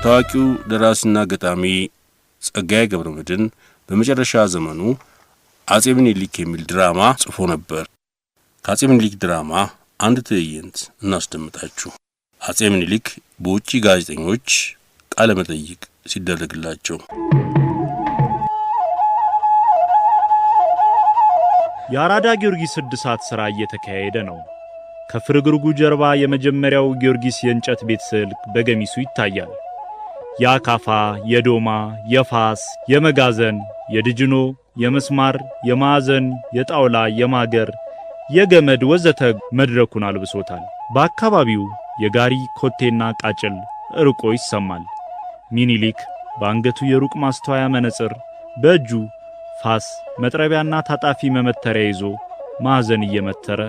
ታዋቂው ደራሲና ገጣሚ ጸጋዬ ገብረመድኅን በመጨረሻ ዘመኑ አጼ ምኒልክ የሚል ድራማ ጽፎ ነበር። ከአጼ ምኒልክ ድራማ አንድ ትዕይንት እናስደምጣችሁ። አጼ ምኒልክ በውጪ ጋዜጠኞች ቃለ መጠይቅ ሲደረግላቸው የአራዳ ጊዮርጊስ እድሳት ሥራ እየተካሄደ ነው። ከፍርግርጉ ጀርባ የመጀመሪያው ጊዮርጊስ የእንጨት ቤት ስዕል በገሚሱ ይታያል። የአካፋ፣ የዶማ፣ የፋስ፣ የመጋዘን፣ የድጅኖ፣ የመስማር፣ የማዕዘን፣ የጣውላ፣ የማገር፣ የገመድ ወዘተ መድረኩን አልብሶታል። በአካባቢው የጋሪ ኮቴና ቃጭል ርቆ ይሰማል። ሚኒሊክ በአንገቱ የሩቅ ማስተዋያ መነጽር፣ በእጁ ፋስ፣ መጥረቢያና ታጣፊ መመተሪያ ይዞ ማዕዘን እየመተረ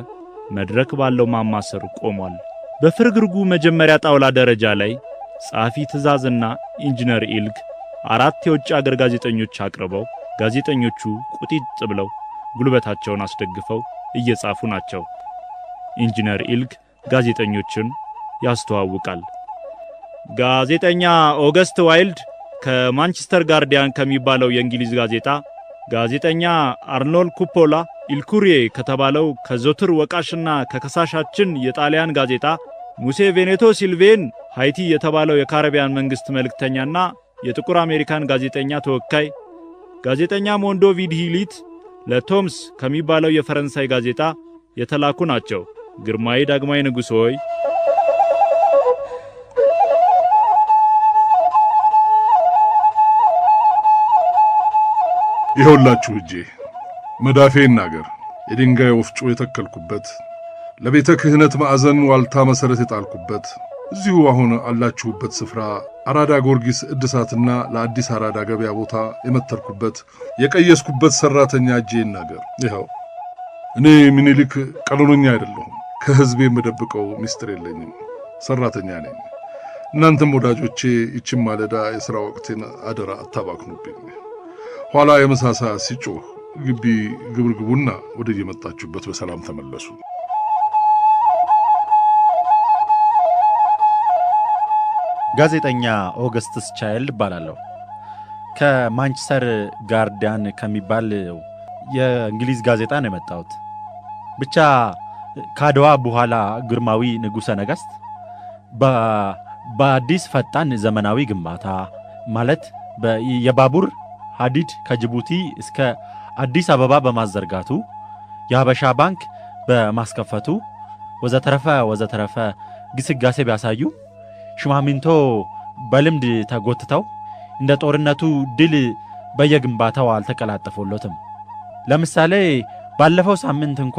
መድረክ ባለው ማማሰር ቆሟል። በፍርግርጉ መጀመሪያ ጣውላ ደረጃ ላይ ጸሐፊ ትእዛዝና ኢንጂነር ኢልግ አራት የውጭ አገር ጋዜጠኞች አቅርበው ጋዜጠኞቹ ቁጢጥ ብለው ጉልበታቸውን አስደግፈው እየጻፉ ናቸው። ኢንጂነር ኢልግ ጋዜጠኞችን ያስተዋውቃል። ጋዜጠኛ ኦገስት ዋይልድ ከማንቸስተር ጋርዲያን ከሚባለው የእንግሊዝ ጋዜጣ፣ ጋዜጠኛ አርኖልድ ኩፖላ ኢልኩሪዬ ከተባለው ከዘውትር ወቃሽና ከከሳሻችን የጣሊያን ጋዜጣ፣ ሙሴ ቬኔቶ ሲልቬን ሃይቲ የተባለው የካሪቢያን መንግስት መልእክተኛና የጥቁር አሜሪካን ጋዜጠኛ ተወካይ፣ ጋዜጠኛ ሞንዶ ቪድሂሊት ለቶምስ ከሚባለው የፈረንሳይ ጋዜጣ የተላኩ ናቸው። ግርማዊ ዳግማዊ ንጉሥ ሆይ ይኸውላችሁ እጄ መዳፌ ይናገር የድንጋይ ወፍጮ የተከልኩበት ለቤተ ክህነት ማዕዘን ዋልታ መሰረት የጣልኩበት እዚሁ አሁን አላችሁበት ስፍራ አራዳ ጊዮርጊስ እድሳትና ለአዲስ አራዳ ገበያ ቦታ የመተርኩበት የቀየስኩበት ሰራተኛ እጄ ይናገር። ይኸው እኔ ምኒልክ ቀሎኛ አይደለሁም። ከህዝብ የምደብቀው ሚስጥር የለኝም። ሰራተኛ ነኝ። እናንተም ወዳጆቼ ይችን ማለዳ የሥራ ወቅቴን አደራ አታባክኑብኝ። ኋላ የመሳሳ ሲጮህ ግቢ ግብርግቡና ወደ የመጣችሁበት በሰላም ተመለሱ። ጋዜጠኛ ኦገስትስ ቻይልድ እባላለሁ። ከማንቸስተር ጋርዲያን ከሚባል የእንግሊዝ ጋዜጣ ነው የመጣሁት። ብቻ ካድዋ በኋላ ግርማዊ ንጉሠ ነገሥት በአዲስ ፈጣን ዘመናዊ ግንባታ ማለት የባቡር ሐዲድ ከጅቡቲ እስከ አዲስ አበባ በማዘርጋቱ የሀበሻ ባንክ በማስከፈቱ ወዘተረፈ ግስጋሴ ቢያሳዩ ሽማሚንቶ በልምድ ተጎትተው እንደ ጦርነቱ ድል በየግንባታው አልተቀላጠፈሎትም። ለምሳሌ ባለፈው ሳምንት እንኳ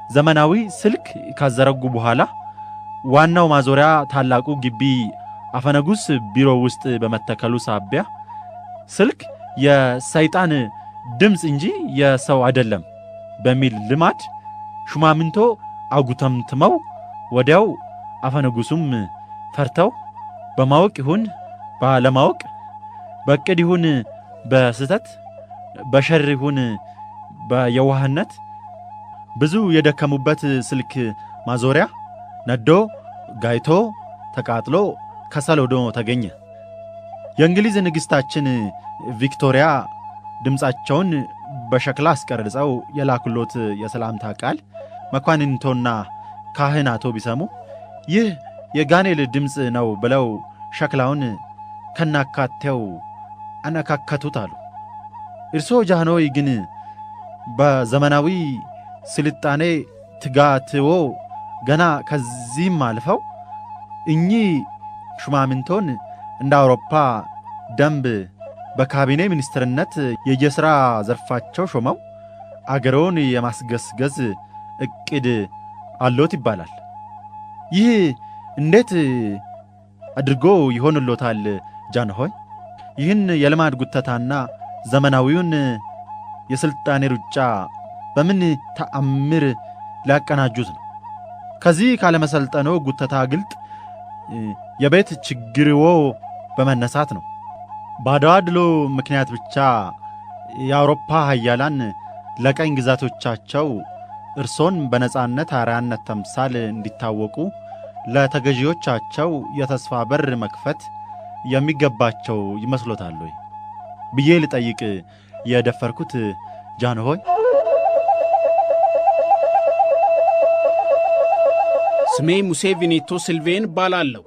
ዘመናዊ ስልክ ካዘረጉ በኋላ ዋናው ማዞሪያ ታላቁ ግቢ አፈነጉስ ቢሮ ውስጥ በመተከሉ ሳቢያ ስልክ የሰይጣን ድምፅ እንጂ የሰው አይደለም በሚል ልማድ ሹማምንቶ አጉተምትመው ወዲያው አፈነጉሱም ፈርተው በማወቅ ይሁን ባለማወቅ በቅድ ይሁን በስተት በሸር ይሁን በየዋህነት ብዙ የደከሙበት ስልክ ማዞሪያ ነዶ ጋይቶ ተቃጥሎ ከሰል ሆኖ ተገኘ። የእንግሊዝ ንግሥታችን ቪክቶሪያ ድምፃቸውን በሸክላ አስቀርጸው የላኩሎት የሰላምታ ቃል መኳንንቶና ካህናቶ ቢሰሙ ይህ የጋኔል ድምፅ ነው ብለው ሸክላውን ከናካቴው አነካከቱት አሉ። እርሶ ጃንሆይ ግን በዘመናዊ ስልጣኔ ትጋትዎ ገና ከዚህም አልፈው እኚህ ሹማምንቶን እንደ አውሮፓ ደንብ በካቢኔ ሚኒስትርነት የየሥራ ዘርፋቸው ሾመው አገሮን የማስገስገዝ ዕቅድ አሎት ይባላል። ይህ እንዴት አድርጎ ይሆንሎታል ጃንሆይ? ይህን የልማድ ጉተታና ዘመናዊውን የሥልጣኔ ሩጫ በምን ተአምር ሊያቀናጁት ነው? ከዚህ ካለመሰልጠኖ ጉተታ ግልጥ የቤት ችግርዎ በመነሳት ነው። ባድዋ ድሎ ምክንያት ብቻ የአውሮፓ ኃያላን ለቀኝ ግዛቶቻቸው እርሶን በነጻነት አርያነት ተምሳል እንዲታወቁ ለተገዢዎቻቸው የተስፋ በር መክፈት የሚገባቸው ይመስሎታል ወይ ብዬ ልጠይቅ የደፈርኩት ጃንሆይ። ስሜ ሙሴ ቪኔቶ ሲልቬን እባላለሁ።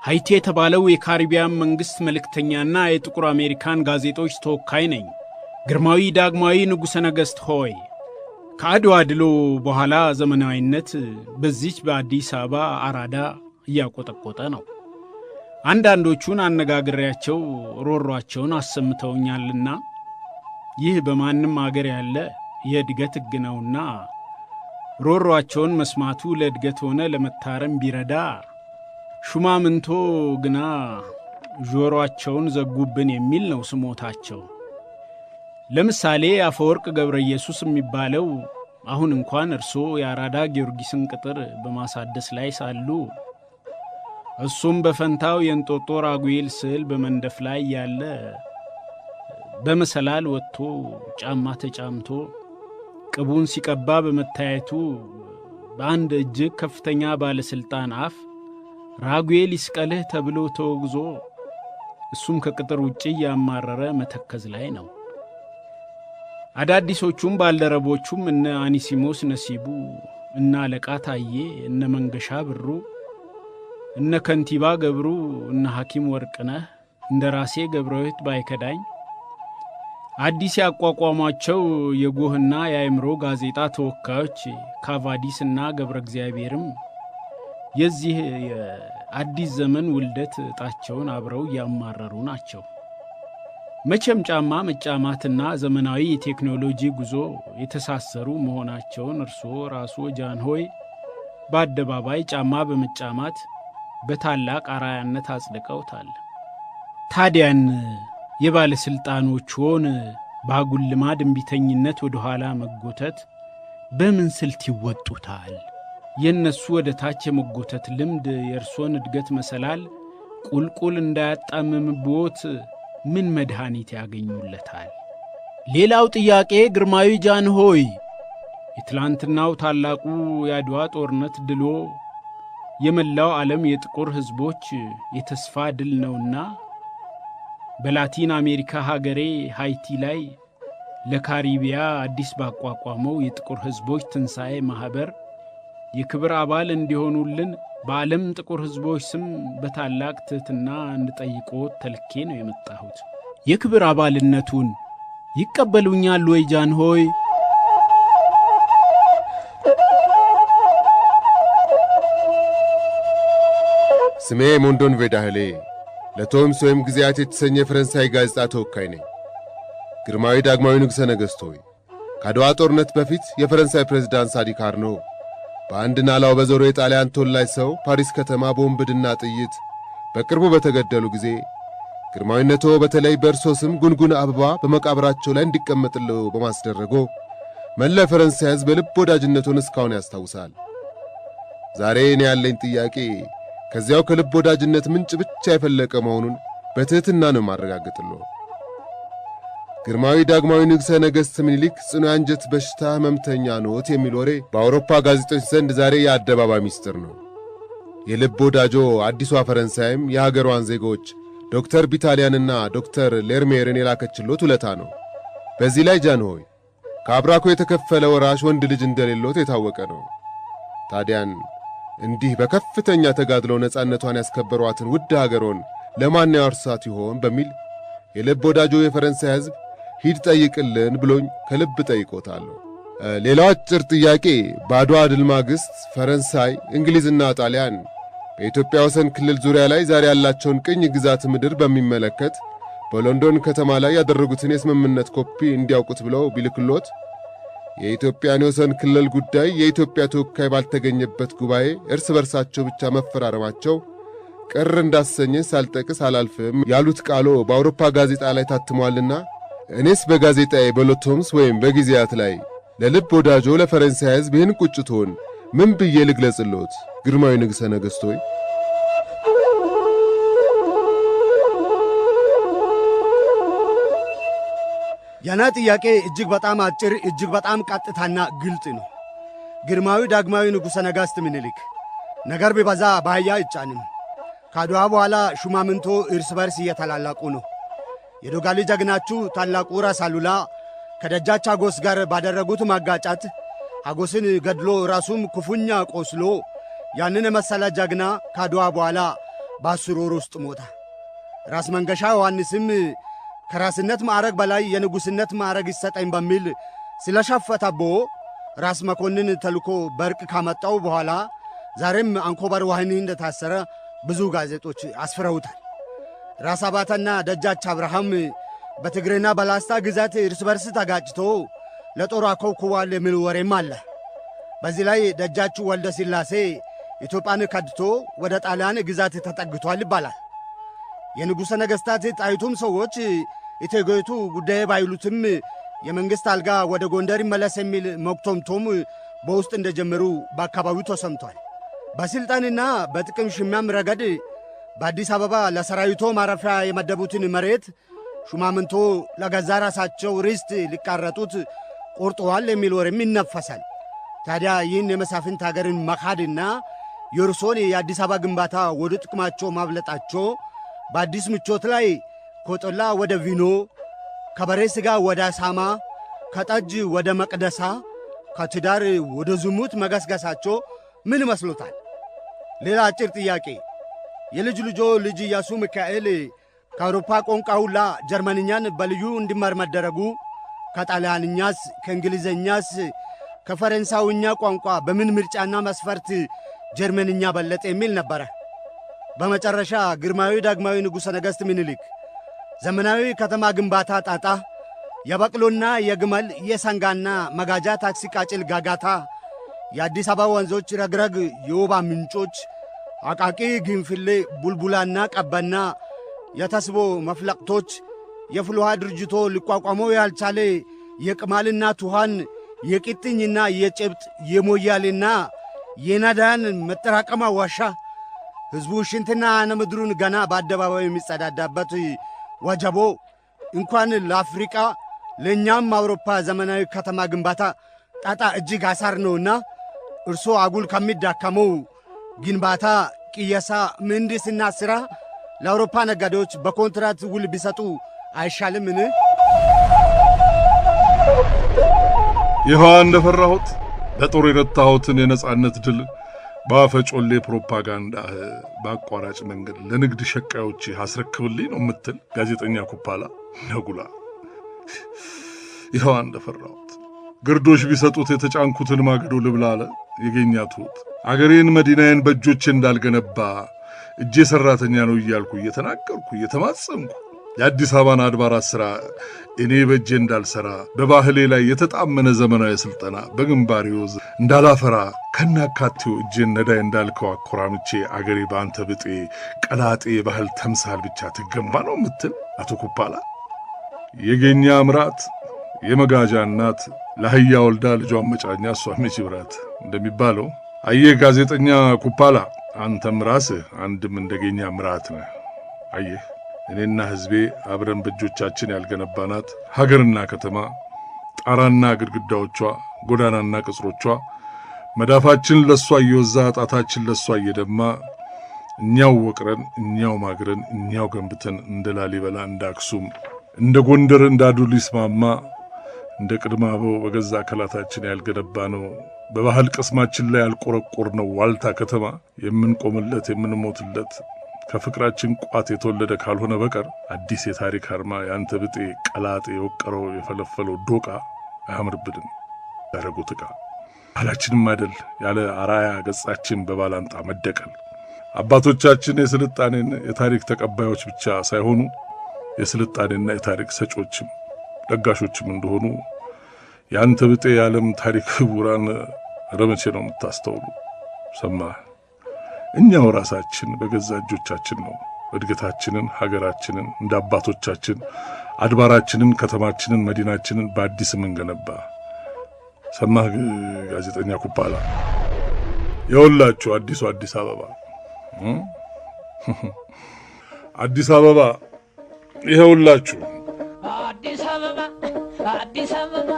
ሃይቲ የተባለው የካሪቢያን መንግሥት መልእክተኛና የጥቁር አሜሪካን ጋዜጦች ተወካይ ነኝ። ግርማዊ ዳግማዊ ንጉሠ ነገሥት ሆይ፣ ከአድዋ ድሎ በኋላ ዘመናዊነት በዚች በአዲስ አበባ አራዳ እያቆጠቆጠ ነው። አንዳንዶቹን አነጋግሬያቸው ሮሯቸውን አሰምተውኛልና ይህ በማንም አገር ያለ የእድገት ሕግ ነውና ሮሯቸውን መስማቱ ለእድገት ሆነ ለመታረም ቢረዳ፣ ሹማምንቶ ግና ጆሮአቸውን ዘጉብን የሚል ነው ስሞታቸው። ለምሳሌ አፈወርቅ ገብረ ኢየሱስ የሚባለው አሁን እንኳን እርሶ የአራዳ ጊዮርጊስን ቅጥር በማሳደስ ላይ ሳሉ እሱም በፈንታው የእንጦጦ ራጉኤል ስዕል በመንደፍ ላይ ያለ በመሰላል ወጥቶ ጫማ ተጫምቶ ቅቡን ሲቀባ በመታየቱ በአንድ እጅግ ከፍተኛ ባለሥልጣን አፍ ራጉኤል ይስቀልህ ተብሎ ተወግዞ እሱም ከቅጥር ውጭ እያማረረ መተከዝ ላይ ነው። አዳዲሶቹም ባልደረቦቹም እነ አኒሲሞስ ነሲቡ፣ እነ አለቃ ታዬ፣ እነ መንገሻ ብሩ፣ እነ ከንቲባ ገብሩ፣ እነ ሐኪም ወርቅነህ፣ እንደ ራሴ ገብረሕይወት ባይከዳኝ አዲስ ያቋቋሟቸው የጎህና የአእምሮ ጋዜጣ ተወካዮች ካቫዲስና ገብረ እግዚአብሔርም የዚህ የአዲስ ዘመን ውልደት ዕጣቸውን አብረው እያማረሩ ናቸው። መቼም ጫማ መጫማትና ዘመናዊ የቴክኖሎጂ ጉዞ የተሳሰሩ መሆናቸውን እርስዎ ራሱ ጃንሆይ በአደባባይ ጫማ በመጫማት በታላቅ አርአያነት አጽድቀውታል። ታዲያን የባለሥልጣኖችዎን በአጉል ልማድ እምቢተኝነት ወደ ኋላ መጎተት በምን ስልት ይወጡታል? የእነሱ ወደ ታች የመጎተት ልምድ የእርሶን እድገት መሰላል ቁልቁል እንዳያጣምምብዎት ምን መድኃኒት ያገኙለታል? ሌላው ጥያቄ ግርማዊ ጃንሆይ፣ የትላንትናው ታላቁ የአድዋ ጦርነት ድሎ የመላው ዓለም የጥቁር ሕዝቦች የተስፋ ድል ነውና በላቲን አሜሪካ ሀገሬ ሃይቲ ላይ ለካሪቢያ አዲስ ባቋቋመው የጥቁር ሕዝቦች ትንሣኤ ማኅበር የክብር አባል እንዲሆኑልን በዓለም ጥቁር ሕዝቦች ስም በታላቅ ትሕትና እንድጠይቅዎት ተልኬ ነው የመጣሁት። የክብር አባልነቱን ይቀበሉኛል ወይ ጃንሆይ? ስሜ ሞንዶን ቬዳህሌ ለቶምስ ወይም ጊዜያት የተሰኘ የፈረንሳይ ጋዜጣ ተወካይ ነኝ። ግርማዊ ዳግማዊ ንጉሠ ነገሥት ሆይ፣ ከአድዋ ጦርነት በፊት የፈረንሳይ ፕሬዝዳንት ሳዲ ካርኖ በአንድ ናላው በዞሮ የጣሊያን ተወላጅ ሰው ፓሪስ ከተማ በወንብድና ጥይት በቅርቡ በተገደሉ ጊዜ ግርማዊነቶ በተለይ በእርሶ ስም ጉንጉን አበባ በመቃብራቸው ላይ እንዲቀመጥለው በማስደረጎ መላ ፈረንሳይ ሕዝብ በልብ ወዳጅነቱን እስካሁን ያስታውሳል። ዛሬ እኔ ያለኝ ጥያቄ ከዚያው ከልብ ወዳጅነት ምንጭ ብቻ የፈለቀ መሆኑን በትሕትና ነው ማረጋገጥልዎ። ግርማዊ ዳግማዊ ንጉሠ ነገሥት ምኒልክ ጽኑ የአንጀት በሽታ ሕመምተኛ ኖት የሚል ወሬ በአውሮፓ ጋዜጦች ዘንድ ዛሬ የአደባባይ ምስጢር ነው። የልብ ወዳጆ አዲሷ ፈረንሳይም የሀገሯን ዜጎች ዶክተር ቢታሊያንና ዶክተር ሌርሜርን የላከችሎት ውለታ ነው። በዚህ ላይ ጃንሆይ ከአብራኮ የተከፈለ ወራሽ ወንድ ልጅ እንደሌሎት የታወቀ ነው። ታዲያን እንዲህ በከፍተኛ ተጋድሎ ነጻነቷን ያስከበሯትን ውድ ሀገሮን ለማን ያወርሳት ይሆን በሚል የልብ ወዳጆ የፈረንሳይ ሕዝብ ሂድ ጠይቅልን ብሎኝ ከልብ ጠይቆታለሁ። ሌላው አጭር ጥያቄ በአድዋ ድል ማግስት ፈረንሳይ፣ እንግሊዝና ጣሊያን በኢትዮጵያ ወሰን ክልል ዙሪያ ላይ ዛሬ ያላቸውን ቅኝ ግዛት ምድር በሚመለከት በሎንዶን ከተማ ላይ ያደረጉትን የስምምነት ኮፒ እንዲያውቁት ብለው ቢልክሎት የኢትዮጵያን የወሰን ክልል ጉዳይ የኢትዮጵያ ተወካይ ባልተገኘበት ጉባኤ እርስ በርሳቸው ብቻ መፈራረማቸው ቅር እንዳሰኘኝ ሳልጠቅስ አላልፍም ያሉት ቃሎ በአውሮፓ ጋዜጣ ላይ ታትሟልና እኔስ በጋዜጣዬ በሎቶምስ ወይም በጊዜያት ላይ ለልብ ወዳጆ ለፈረንሳይ ሕዝብ ይህን ቁጭቶን ምን ብዬ ልግለጽሎት? ግርማዊ ንጉሠ ነገሥት ሆይ፣ የና ጥያቄ እጅግ በጣም አጭር፣ እጅግ በጣም ቀጥታና ግልጽ ነው። ግርማዊ ዳግማዊ ንጉሠ ነገሥት ምኒልክ፣ ነገር ቢበዛ በአህያ አይጫንም። ካድዋ በኋላ ሹማምንቶ እርስ በርስ እየተላላቁ ነው። የዶጋሊ ጀግናችሁ ታላቁ ራስ አሉላ ከደጃች አጎስ ጋር ባደረጉት ማጋጫት አጎስን ገድሎ ራሱም ክፉኛ ቆስሎ ያንን መሰለ ጀግና ካድዋ በኋላ በ10 ወር ውስጥ ሞታ። ራስ መንገሻ ዮሐንስም ከራስነት ማዕረግ በላይ የንጉሥነት ማዕረግ ይሰጠኝ በሚል ስለሸፈተቦ ራስ መኮንን ተልኮ በርቅ ካመጣው በኋላ ዛሬም አንኮበር ዋህኒ እንደታሰረ ብዙ ጋዜጦች አስፍረውታል። ራስ አባተና ደጃች አብርሃም በትግሬና በላስታ ግዛት እርስ በርስ ተጋጭቶ ለጦር አኮብኩቧል የሚል ወሬም አለ። በዚህ ላይ ደጃች ወልደ ሥላሴ ኢትዮጵያን ከድቶ ወደ ጣሊያን ግዛት ተጠግቷል ይባላል። የንጉሠ ነገሥታት ጣይቱም ሰዎች እቴጌይቱ ጉዳይ ባይሉትም የመንግሥት አልጋ ወደ ጎንደር ይመለስ የሚል መክቶምቶም በውስጥ እንደጀመሩ በአካባቢው ተሰምቷል። በሥልጣንና በጥቅም ሽሚያም ረገድ በአዲስ አበባ ለሰራዊቶ ማረፊያ የመደቡትን መሬት ሹማምንቶ ለገዛ ራሳቸው ርስት ሊቃረጡት ቆርጠዋል የሚል ወሬም ይነፈሳል። ታዲያ ይህን የመሳፍንት አገርን መካድና የእርሶን የአዲስ አበባ ግንባታ ወደ ጥቅማቸው ማብለጣቸው በአዲስ ምቾት ላይ ከጦላ ወደ ቪኖ፣ ከበሬ ሥጋ ወደ አሳማ፣ ከጠጅ ወደ መቅደሳ፣ ከትዳር ወደ ዝሙት መገስገሳቸው ምን መስሎታል? ሌላ አጭር ጥያቄ። የልጅ ልጆ ልጅ ኢያሱ ሚካኤል ከአውሮፓ ቋንቋ ሁላ ጀርመንኛን በልዩ እንዲማር መደረጉ ከጣሊያንኛስ ከእንግሊዘኛስ ከፈረንሳውኛ ቋንቋ በምን ምርጫና መስፈርት ጀርመንኛ በለጠ የሚል ነበረ። በመጨረሻ ግርማዊ ዳግማዊ ንጉሠ ነገሥት ምኒልክ ዘመናዊ ከተማ ግንባታ ጣጣ፣ የበቅሎና የግመል የሰንጋና መጋጃ ታክሲ ቃጭል ጋጋታ፣ የአዲስ አበባ ወንዞች ረግረግ የወባ ምንጮች፣ አቃቂ ግንፍሌ ቡልቡላና ቀበና የተስቦ መፍለቅቶች፣ የፍልውሃ ድርጅቶ ሊቋቋመው ያልቻለ የቅማልና ቱሃን የቂጥኝና የጭብጥ የሞያሌና የናዳን መጠራቀማ ዋሻ፣ ሕዝቡ ሽንትና ነምድሩን ገና በአደባባይ የሚጸዳዳበት ወጀቦ እንኳን ለአፍሪቃ ለእኛም አውሮፓ ዘመናዊ ከተማ ግንባታ ጣጣ እጅግ አሳር ነውና እርሶ አጉል ከሚዳከመው ግንባታ፣ ቅየሳ፣ ምህንድስና ሥራ ለአውሮፓ ነጋዴዎች በኮንትራት ውል ቢሰጡ አይሻልምን? ይኸዋ እንደፈራሁት በጦር የረታሁትን የነጻነት ድል በአፈጮሌ ፕሮፓጋንዳህ በአቋራጭ መንገድ ለንግድ ሸቃዮች አስረክብልኝ ነው የምትል ጋዜጠኛ ኩፓላ ነጉላ። ይኸዋ እንደፈራሁት ግርዶሽ ቢሰጡት የተጫንኩትን ማገዶ ልብላ አለ የገኛ ትሁት። አገሬን መዲናዬን በእጆቼ እንዳልገነባ እጄ ሠራተኛ ነው እያልኩ እየተናገርኩ እየተማጸንኩ የአዲስ አበባን አድባራት ሥራ እኔ በእጄ እንዳልሠራ በባህሌ ላይ የተጣመነ ዘመናዊ ሥልጠና በግንባሬ ወዝ እንዳላፈራ ከናካቴው እጄን ነዳይ እንዳልከው አኮራምቼ አገሬ በአንተ ብጤ ቀላጤ የባህል ተምሳል ብቻ ትገንባ ነው የምትል አቶ ኩፓላ። የገኛ ምራት የመጋጃ እናት ለአህያ ወልዳ ልጇን መጫኛ እሷ መች ብራት እንደሚባለው አየህ ጋዜጠኛ ኩፓላ፣ አንተም ራስህ አንድም እንደገኛ ምራት ነህ። አየህ እኔና ሕዝቤ አብረን በእጆቻችን ያልገነባናት ሀገርና ከተማ ጣራና ግድግዳዎቿ፣ ጎዳናና ቅጽሮቿ መዳፋችን ለሷ እየወዛ ጣታችን ለሷ እየደማ እኛው ወቅረን እኛው ማግረን እኛው ገንብተን እንደ ላሊበላ እንደ አክሱም እንደ ጎንደር እንደ አዱሊስ ማማ እንደ ቅድመ አበው በገዛ አካላታችን ያልገነባ ነው በባህል ቅስማችን ላይ ያልቆረቆር ነው ዋልታ ከተማ የምንቆምለት የምንሞትለት ከፍቅራችን ቋት የተወለደ ካልሆነ በቀር አዲስ የታሪክ አርማ ያንተ ብጤ ቀላጤ የወቀረው የፈለፈለው ዶቃ አያምርብንም። ያረጉት ዕቃ ባህላችንም አይደል ያለ አራያ ገጻችን በባላንጣ መደቀል። አባቶቻችን የስልጣኔን የታሪክ ተቀባዮች ብቻ ሳይሆኑ የስልጣኔና የታሪክ ሰጮችም ለጋሾችም እንደሆኑ ያንተ ብጤ የዓለም ታሪክ ክቡራን ረመቼ ነው የምታስተውሉ? ሰማህ? እኛው ራሳችን በገዛ እጆቻችን ነው እድገታችንን ሀገራችንን እንደ አባቶቻችን አድባራችንን ከተማችንን መዲናችንን በአዲስ የምንገነባ። ሰማህ ጋዜጠኛ ኩፓላ? የወላችሁ አዲሱ አዲስ አበባ አዲስ አበባ ይኸውላችሁ አዲስ አበባ አዲስ አበባ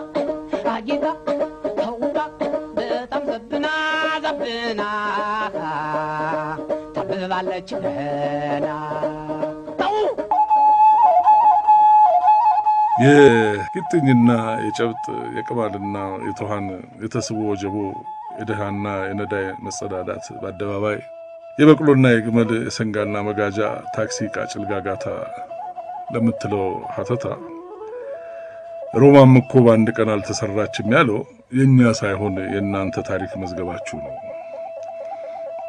አጊጣ ተውባ በጣም ዘብና ባለች ገና ተው የቂጥኝና የጨብጥ የቅማልና የትኋን የተስቦ ወጀቦ የደሃና የነዳይ መጸዳዳት በአደባባይ የበቅሎና የግመል የሰንጋና መጋጃ ታክሲ ቃጭል ጋጋታ ለምትለው ሀተታ ሮማም እኮ በአንድ ቀን አልተሰራችም ያለው የኛ ሳይሆን የእናንተ ታሪክ መዝገባችሁ ነው።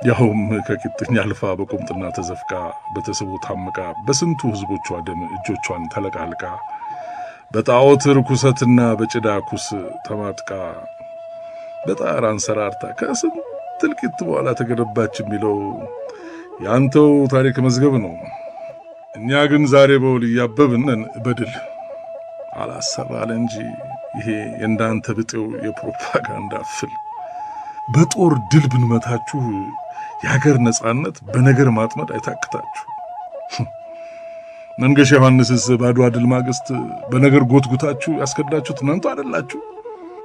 ያውም ከቂጥኝ አልፋ በቁምጥና ተዘፍቃ በተስቦ ታምቃ በስንቱ ህዝቦቿ ደም እጆቿን ተለቃልቃ በጣዖት ርኩሰትና በጭዳ ኩስ ተማጥቃ በጣር አንሰራርታ ከስንት እልቂት በኋላ ተገነባች የሚለው ያንተው ታሪክ መዝገብ ነው። እኛ ግን ዛሬ በውል እያበብነን በድል አላሰራለ እንጂ ይሄ የእንዳንተ ብጤው የፕሮፓጋንዳ ፍል በጦር ድል ብንመታችሁ የሀገር ነጻነት በነገር ማጥመድ አይታክታችሁ። መንገሻ ዮሐንስስ ባድዋ ድል ማግስት በነገር ጎትጉታችሁ ያስከዳችሁት እናንተ አይደላችሁ?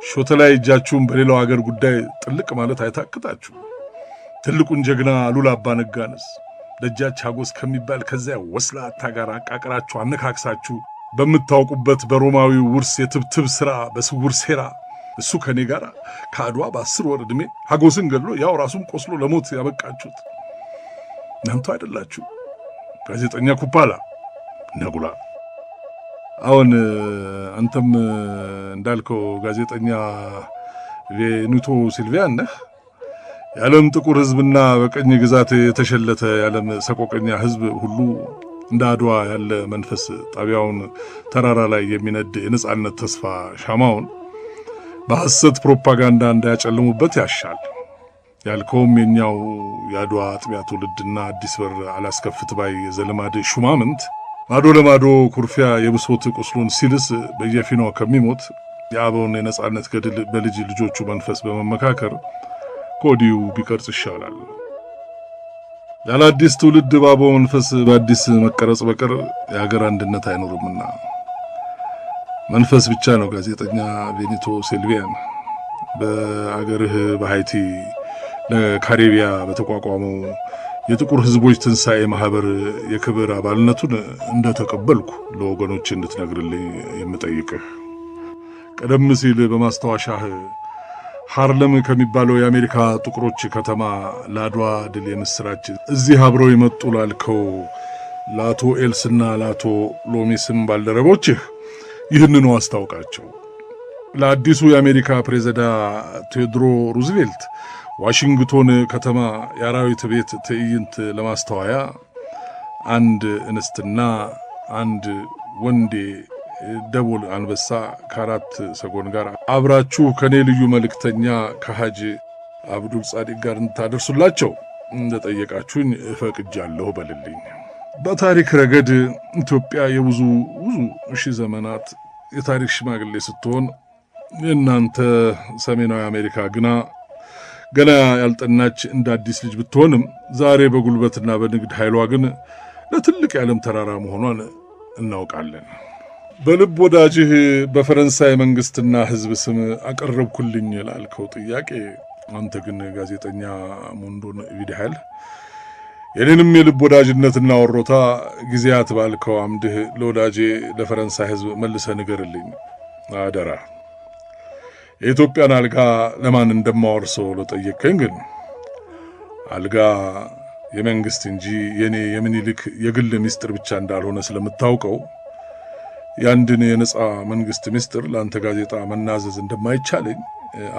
ሾተ ላይ እጃችሁን በሌላው ሀገር ጉዳይ ጥልቅ ማለት አይታክታችሁ። ትልቁን ጀግና አሉላ አባ ነጋንስ ደጃች ሀጎስ ከሚባል ከዚያ ወስላታ ጋር አቃቅራችሁ አነካክሳችሁ በምታውቁበት በሮማዊ ውርስ የትብትብ ሥራ በስውር ሴራ እሱ ከኔ ጋር ከአድዋ በ10 ወር ዕድሜ ሀጎስን ገድሎ ያው ራሱን ቆስሎ ለሞት ያበቃችሁት እናንተ አይደላችሁ? ጋዜጠኛ ኩፓላ ነጉላ። አሁን አንተም እንዳልከው ጋዜጠኛ ቬኑቶ ሲልቪያን ነህ። የዓለም ጥቁር ሕዝብና በቀኝ ግዛት የተሸለተ የዓለም ሰቆቀኛ ሕዝብ ሁሉ እንደ አድዋ ያለ መንፈስ ጣቢያውን ተራራ ላይ የሚነድ የነጻነት ተስፋ ሻማውን በሐሰት ፕሮፓጋንዳ እንዳያጨልሙበት ያሻል። ያልከውም የኛው የአድዋ አጥቢያ ትውልድና አዲስ በር አላስከፍት ባይ ዘለማድ ሹማምንት ማዶ ለማዶ ኩርፊያ የብሶት ቁስሉን ሲልስ በየፊናው ከሚሞት የአበውን የነጻነት ገድል በልጅ ልጆቹ መንፈስ በመመካከር ኮዲው ቢቀርጽ ይሻላል። ያለ አዲስ ትውልድ ባበው መንፈስ በአዲስ መቀረጽ በቀር የሀገር አንድነት አይኖርምና መንፈስ ብቻ ነው። ጋዜጠኛ ቬኒቶ ሲልቪያን በአገርህ በሃይቲ ለካሪቢያ በተቋቋመው የጥቁር ህዝቦች ትንሣኤ ማህበር የክብር አባልነቱን እንደተቀበልኩ ለወገኖች እንድትነግርልኝ የምጠይቅህ። ቀደም ሲል በማስታወሻህ ሃርለም ከሚባለው የአሜሪካ ጥቁሮች ከተማ ለአድዋ ድል የምስራች እዚህ አብረው የመጡ ላልከው ለአቶ ኤልስና ለአቶ ሎሚስም ባልደረቦችህ ይህንኑ አስታውቃቸው። ለአዲሱ የአሜሪካ ፕሬዝዳንት ቴዎድሮ ሩዝቬልት ዋሽንግቶን ከተማ የአራዊት ቤት ትዕይንት ለማስተዋያ አንድ እንስትና አንድ ወንዴ ደቦል አንበሳ ከአራት ሰጎን ጋር አብራችሁ ከኔ ልዩ መልእክተኛ ከሐጅ አብዱል ጻዲቅ ጋር እንታደርሱላቸው እንደጠየቃችሁኝ እፈቅጃለሁ በልልኝ። በታሪክ ረገድ ኢትዮጵያ የብዙ ሺህ ዘመናት የታሪክ ሽማግሌ ስትሆን የእናንተ ሰሜናዊ አሜሪካ ግና ገና ያልጠናች እንደ አዲስ ልጅ ብትሆንም ዛሬ በጉልበትና በንግድ ኃይሏ ግን ለትልቅ የዓለም ተራራ መሆኗን እናውቃለን። በልብ ወዳጅህ በፈረንሳይ መንግስትና ሕዝብ ስም አቀረብኩልኝ ላልከው ጥያቄ አንተ ግን ጋዜጠኛ ሞንዶን ቪዲሃል የኔንም የልብ ወዳጅነትና ወሮታ ጊዜያት ባልከው አምድህ ለወዳጄ ለፈረንሳይ ሕዝብ መልሰ ንገርልኝ አደራ። የኢትዮጵያን አልጋ ለማን እንደማወርሰው ለጠየቀኝ ግን አልጋ የመንግስት እንጂ የኔ የምኒልክ የግል ሚስጥር ብቻ እንዳልሆነ ስለምታውቀው ያንድን የነጻ መንግስት ሚስጥር ለአንተ ጋዜጣ መናዘዝ እንደማይቻለኝ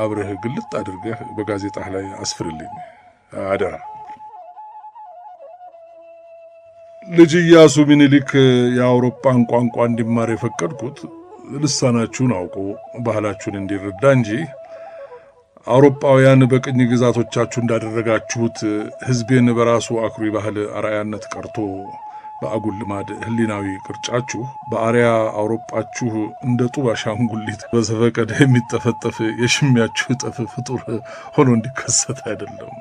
አብረህ ግልጥ አድርገህ በጋዜጣህ ላይ አስፍርልኝ አደራ። ልጅ ኢያሱ ምኒልክ የአውሮፓን ቋንቋ እንዲማር የፈቀድኩት ልሳናችሁን አውቆ ባህላችሁን እንዲረዳ እንጂ አውሮፓውያን በቅኝ ግዛቶቻችሁ እንዳደረጋችሁት ሕዝቤን በራሱ አኩሪ ባህል አርአያነት ቀርቶ በአጉል ልማድ ህሊናዊ ቅርጫችሁ በአርያ አውሮፓችሁ እንደ ጡብ አሻንጉሊት በዘፈቀደ የሚጠፈጠፍ የሽሚያችሁ ጠፍ ፍጡር ሆኖ እንዲከሰት አይደለም።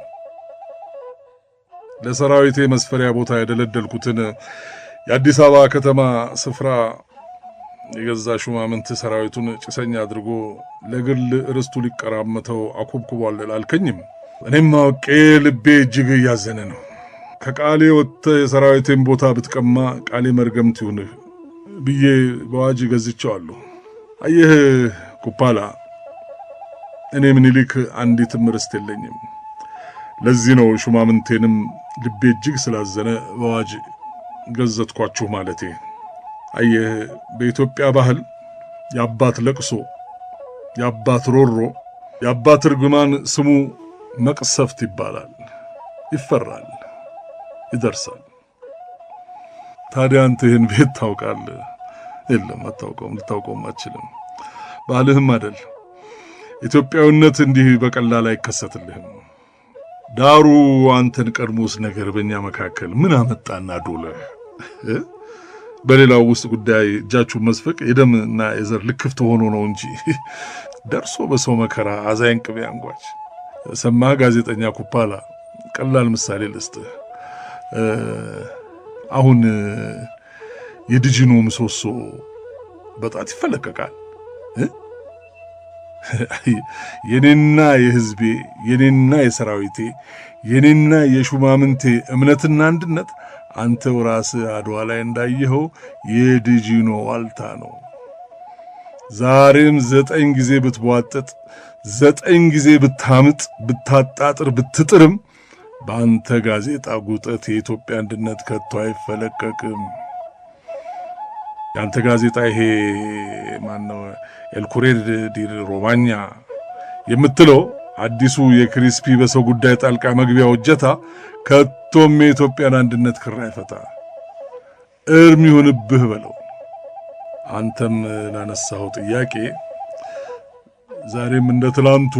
ለሰራዊቴ መስፈሪያ ቦታ የደለደልኩትን የአዲስ አበባ ከተማ ስፍራ የገዛ ሹማምንት ሰራዊቱን ጭሰኛ አድርጎ ለግል ርስቱ ሊቀራመተው አኮብኩቧል ላልከኝም እኔም አውቄ ልቤ እጅግ እያዘነ ነው። ከቃሌ ወጥተህ የሰራዊቴን ቦታ ብትቀማ ቃሌ መርገምት ይሁንህ ብዬ በዋጅ ገዝቼዋለሁ። አየህ ኩፓላ፣ እኔ ምኒልክ አንዲትም ርስት የለኝም። ለዚህ ነው ሹማምንቴንም ልቤ እጅግ ስላዘነ በዋጅ ገዘትኳችሁ ማለቴ። አየህ በኢትዮጵያ ባህል የአባት ለቅሶ፣ የአባት ሮሮ፣ የአባት እርግማን ስሙ መቅሰፍት ይባላል። ይፈራል፣ ይደርሳል። ታዲያ አንተ ይህን ቤት ታውቃለህ? የለም አታውቀውም፣ ልታውቀውም አትችልም። ባህልህም አይደል። ኢትዮጵያዊነት እንዲህ በቀላል አይከሰትልህም። ዳሩ አንተን ቀድሞስ ነገር በእኛ መካከል ምን አመጣና ዶለህ? በሌላው ውስጥ ጉዳይ እጃችሁን መስፈቅ የደምና የዘር ልክፍት ሆኖ ነው እንጂ ደርሶ በሰው መከራ አዛይን ቅቤ አንጓች። ሰማህ ጋዜጠኛ ኩፓላ፣ ቀላል ምሳሌ ልስጥህ። አሁን የድጅኖ ምሰሶ በጣት ይፈለቀቃል። የኔና የህዝቤ፣ የኔና የሰራዊቴ፣ የኔና የሹማምንቴ እምነትና አንድነት አንተው ራስህ አድዋ ላይ እንዳየኸው የድጅኖ ዋልታ ነው። ዛሬም 9 ጊዜ ብትቧጥጥ፣ 9 ጊዜ ብታምጥ፣ ብታጣጥር፣ ብትጥርም በአንተ ጋዜጣ ጉጠት የኢትዮጵያ አንድነት ከቶ አይፈለቀቅም። ያንተ ጋዜጣ ይሄ ማነው ኤልኩሬር ዲ ሮማኛ የምትለው አዲሱ የክሪስፒ በሰው ጉዳይ ጣልቃ መግቢያ ወጀታ ከቶም የኢትዮጵያን አንድነት ክራ አይፈታ። እርም ይሁንብህ በለው። አንተም ላነሳው ጥያቄ ዛሬም እንደ ትላንቱ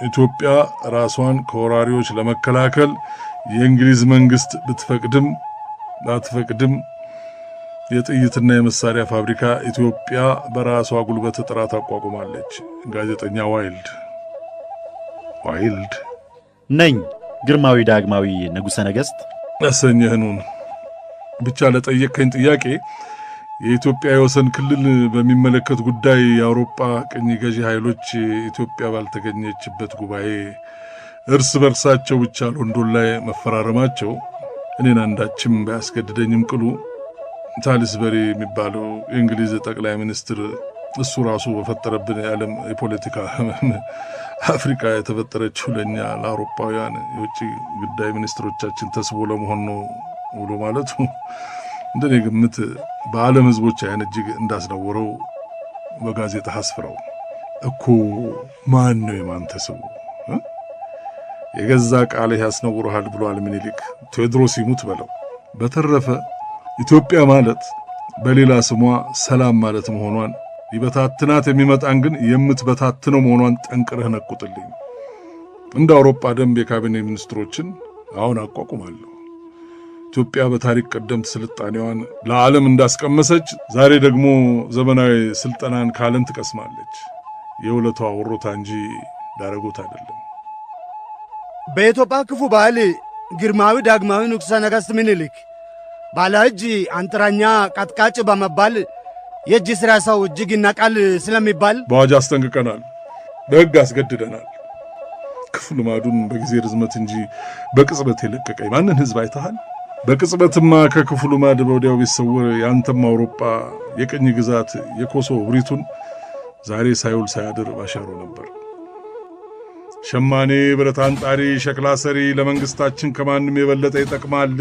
ኢትዮጵያ ራሷን ከወራሪዎች ለመከላከል የእንግሊዝ መንግስት ብትፈቅድም ባትፈቅድም የጥይትና የመሳሪያ ፋብሪካ ኢትዮጵያ በራሷ ጉልበት ጥራት አቋቁማለች። ጋዜጠኛ ዋይልድ ነኝ ግርማዊ ዳግማዊ ንጉሠ ነገሥት ያሰኘህኑን ብቻ ለጠየቅከኝ ጥያቄ የኢትዮጵያ የወሰን ክልል በሚመለከት ጉዳይ የአውሮፓ ቅኝ ገዢ ኃይሎች ኢትዮጵያ ባልተገኘችበት ጉባኤ እርስ በርሳቸው ብቻ ሎንዶን ላይ መፈራረማቸው እኔን አንዳችም ባያስገድደኝም ቅሉ ሳሊስበሪ የሚባለው የእንግሊዝ ጠቅላይ ሚኒስትር እሱ ራሱ በፈጠረብን የዓለም የፖለቲካ አፍሪካ የተፈጠረችው ለእኛ ለአውሮፓውያን የውጭ ጉዳይ ሚኒስትሮቻችን ተስቦ ለመሆን ነው ብሎ ማለቱ እንደኔ ግምት በዓለም ህዝቦች አይን እጅግ እንዳስነወረው በጋዜጣ አስፍረው እኮ ማን ነው የማን ተስቦ የገዛ ቃልህ ያስነውረሃል ብሏል ምኒልክ። ቴዎድሮስ ይሙት በለው። በተረፈ ኢትዮጵያ ማለት በሌላ ስሟ ሰላም ማለት መሆኗን ሊበታትናት የሚመጣን ግን የምትበታትነው መሆኗን ጠንቅረህ ነቁጥልኝ። እንደ አውሮፓ ደንብ የካቢኔ ሚኒስትሮችን አሁን አቋቁማለሁ። ኢትዮጵያ በታሪክ ቀደምት ስልጣኔዋን ለዓለም እንዳስቀመሰች ዛሬ ደግሞ ዘመናዊ ስልጠናን ከዓለም ትቀስማለች። የውለቷ ወሮታ እንጂ ዳረጎት አይደለም። በኢትዮጵያ ክፉ ባህል ግርማዊ ዳግማዊ ንጉሠ ነገሥት ምኒልክ ባለ እጅ አንጥረኛ ቀጥቃጭ በመባል የእጅ ሥራ ሰው እጅግ ይናቃል ስለሚባል በአዋጅ አስጠንቅቀናል፣ በሕግ አስገድደናል። ክፉ ልማዱን በጊዜ ርዝመት እንጂ በቅጽበት የለቀቀ ማንን ሕዝብ አይተሃል? በቅጽበትማ ከክፉ ልማድ በወዲያው ቢሰወር የአንተም አውሮፓ የቅኝ ግዛት የኮሶ ብሪቱን ዛሬ ሳይውል ሳያድር ባሻሮ ነበር። ሸማኔ፣ ብረት አንጣሪ፣ ሸክላ ሰሪ ለመንግስታችን ከማንም የበለጠ ይጠቅማል።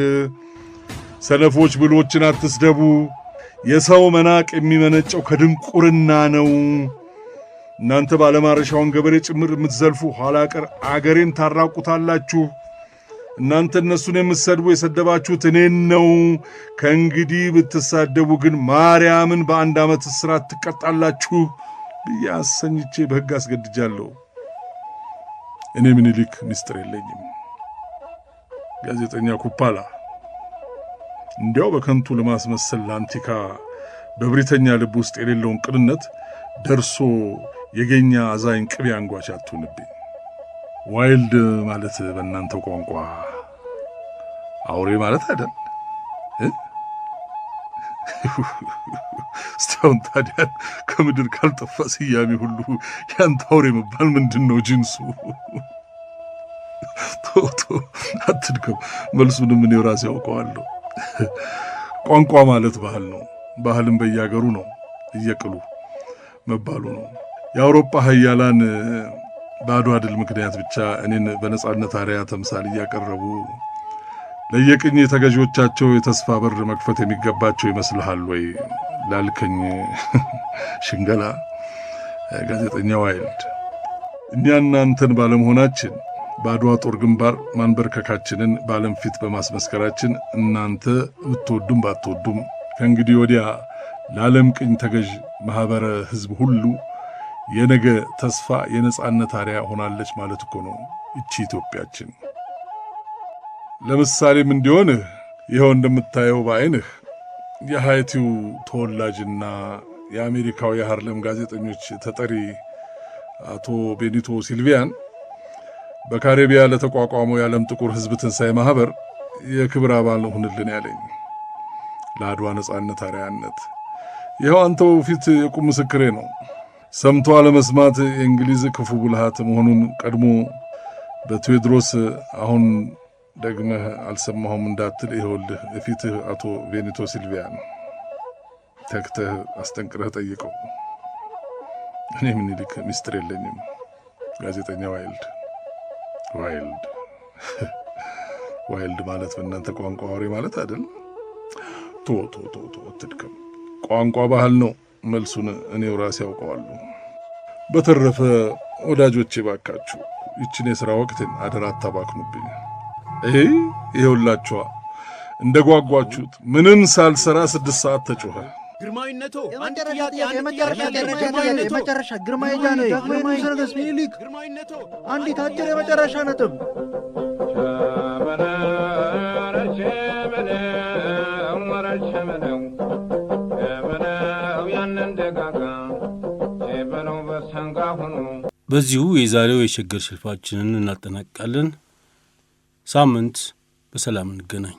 ሰነፎች ብሎችን አትስደቡ። የሰው መናቅ የሚመነጨው ከድንቁርና ነው። እናንተ ባለማረሻውን ገበሬ ጭምር የምትዘልፉ ኋላ ቀር አገሬን ታራቁታላችሁ። እናንተ እነሱን የምትሰድቡ የሰደባችሁት እኔን ነው። ከእንግዲህ ብትሳደቡ ግን ማርያምን በ1 ዓመት እስራት ትቀጣላችሁ ብዬ አሰኝቼ በሕግ አስገድጃለሁ። እኔ ምኒልክ ምስጢር የለኝም። ጋዜጠኛ ኩፓላ እንዲያው በከንቱ ለማስመሰል ለአንቲካ በብሪተኛ ልብ ውስጥ የሌለውን ቅንነት ደርሶ የገኛ አዛኝ ቅቤ አንጓች አትሁንብኝ። ዋይልድ ማለት በእናንተው ቋንቋ አውሬ ማለት አይደል? እስቲያውን ታዲያ ከምድር ካልጠፋ ስያሜ ሁሉ ያንተ አውሬ መባል ምንድን ነው ጅንሱ? ቶቶ አትድከም። መልሱንም እኔው ራሴ ያውቀዋለሁ። ቋንቋ ማለት ባህል ነው። ባህልም በየአገሩ ነው እየቅሉ መባሉ ነው። የአውሮፓ ሀያላን በአድዋ ድል ምክንያት ብቻ እኔን በነጻነት አርያ ተምሳሌ እያቀረቡ ለየቅኝ ተገዢዎቻቸው የተስፋ በር መክፈት የሚገባቸው ይመስልሃል ወይ ላልከኝ ሽንገላ ጋዜጠኛ ዋይልድ፣ እኛ እናንተን ባለመሆናችን በአድዋ ጦር ግንባር ማንበርከካችንን በዓለም ፊት በማስመስከራችን እናንተ ብትወዱም ባትወዱም ከእንግዲህ ወዲያ ለዓለም ቅኝ ተገዥ ማኅበረ ሕዝብ ሁሉ የነገ ተስፋ የነጻነት አርያ ሆናለች ማለት እኮ ነው እቺ ኢትዮጵያችን። ለምሳሌም እንዲሆንህ ይኸው እንደምታየው በዓይንህ የሃይቲው ተወላጅና የአሜሪካው የሃርለም ጋዜጠኞች ተጠሪ አቶ ቤኒቶ ሲልቪያን በካሪቢያ ለተቋቋመው የዓለም ጥቁር ሕዝብ ትንሣኤ ማኅበር የክብር አባል ሁንልን ያለኝ ለአድዋ ነጻነት አርያነት። ይኸው አንተው ፊት የቁም ምስክሬ ነው። ሰምቶ አለመስማት የእንግሊዝ ክፉ ብልሃት መሆኑን ቀድሞ በቴዎድሮስ አሁን ደግመህ አልሰማሁም እንዳትል ይኸውልህ እፊትህ አቶ ቤኒቶ ሲልቪያን ተክተህ አስጠንቅረህ ጠይቀው። እኔ ምኒልክ ሚስጥር የለኝም። ጋዜጠኛ ዋይልድ ማለት በእናንተ ቋንቋ ወሬ ማለት አይደል? ቶ አትድከም። ቋንቋ ባህል ነው። መልሱን እኔው ራሴ ያውቀዋለሁ። በተረፈ ወዳጆቼ ባካችሁ ይችን የሥራ ወቅትን አደራ አታባክኑብኝ። ይኸውላችኋ እንደ ጓጓችሁት ምንም ሳልሰራ 6 ሰዓት ተጮኸ። ግርማዊነቶ የመጨረሻ ግርማዊ ጃንሆይ ንጉሠ ምኒልክ አንዲት አጭር የመጨረሻ ነጥብ በዚሁ የዛሬው የሸገር ሽልፋችንን እናጠናቅቃለን። ሳምንት በሰላም እንገናኝ።